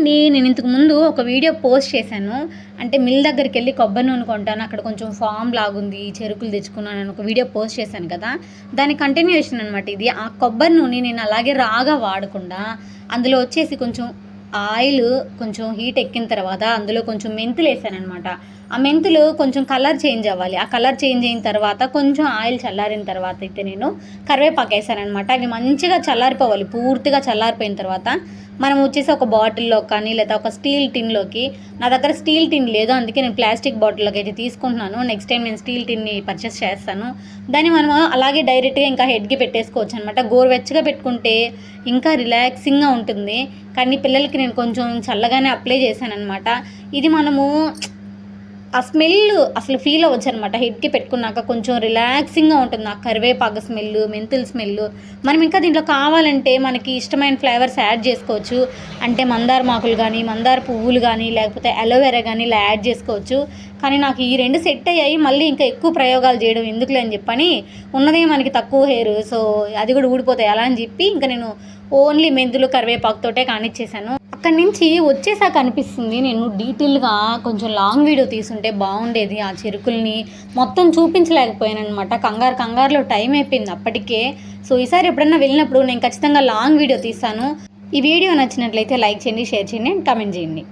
అండి, నేను ఇంతకు ముందు ఒక వీడియో పోస్ట్ చేశాను. అంటే మిల్ దగ్గరికి వెళ్ళి కొబ్బరి నూనె కొంటాను, అక్కడ కొంచెం ఫామ్ లాగుంది, చెరుకులు తెచ్చుకున్నాను అని ఒక వీడియో పోస్ట్ చేశాను కదా. దాని కంటిన్యూషన్ అనమాట ఇది. ఆ కొబ్బరి నూనె నేను అలాగే రాగా వాడకుండా అందులో వచ్చేసి కొంచెం ఆయిల్ కొంచెం హీట్ ఎక్కిన తర్వాత అందులో కొంచెం మెంతులు వేసానమాట. ఆ మెంతులు కొంచెం కలర్ చేంజ్ అవ్వాలి. ఆ కలర్ చేంజ్ అయిన తర్వాత కొంచెం ఆయిల్ చల్లారిన తర్వాత అయితే నేను కరివేపాకు వేసానమాట. అవి మంచిగా చల్లారిపోవాలి. పూర్తిగా చల్లారిపోయిన తర్వాత మనం వచ్చేసి ఒక బాటిల్లో కానీ లేదా ఒక స్టీల్ టిన్లోకి, నా దగ్గర స్టీల్ టిన్ లేదు, అందుకే నేను ప్లాస్టిక్ బాటిల్లోకి అయితే తీసుకుంటున్నాను. నెక్స్ట్ టైం నేను స్టీల్ టిన్ని పర్చేస్ చేస్తాను. దాన్ని మనం అలాగే డైరెక్ట్గా ఇంకా హెడ్కి పెట్టేసుకోవచ్చు అనమాట. గోరువెచ్చగా పెట్టుకుంటే ఇంకా రిలాక్సింగ్గా ఉంటుంది. కానీ పిల్లలకి నేను కొంచెం చల్లగానే అప్లై చేశాను అనమాట. ఇది మనము ఆ స్మెల్ అసలు ఫీల్ అవ్వచ్చు అనమాట. హెడ్కి పెట్టుకున్నాక కొంచెం రిలాక్సింగ్గా ఉంటుంది. ఆ కరివేపాకు స్మెల్, మెంతుల స్మెల్. మనం ఇంకా దీంట్లో కావాలంటే మనకి ఇష్టమైన ఫ్లేవర్స్ యాడ్ చేసుకోవచ్చు. అంటే మందార మాకులు కానీ, మందార పువ్వులు కానీ, లేకపోతే అలోవెరా కానీ ఇలా యాడ్ చేసుకోవచ్చు. కానీ నాకు ఈ రెండు సెట్ అయ్యాయి. మళ్ళీ ఇంకా ఎక్కువ ప్రయోగాలు చేయడం ఎందుకులే అని చెప్పని, ఉన్నదే మనకి తక్కువ హెయిర్, సో అది కూడా ఊడిపోతాయి అలా అని చెప్పి ఇంకా నేను ఓన్లీ మెంతులు కరివేపాకుతోటే కానిచ్చేసాను. అక్కడి నుంచి వచ్చేసాక అనిపిస్తుంది నేను డీటెయిల్గా కొంచెం లాంగ్ వీడియో తీసుంటే బాగుండేది. ఆ చెరుకుల్ని మొత్తం చూపించలేకపోయాను అనమాట. కంగారులో టైం అయిపోయింది అప్పటికే. సో ఈసారి ఎప్పుడన్నా వెళ్ళినప్పుడు నేను ఖచ్చితంగా లాంగ్ వీడియో తీస్తాను. ఈ వీడియో నచ్చినట్లయితే లైక్ చేయండి, షేర్ చేయండి అండ్ కామెంట్ చేయండి.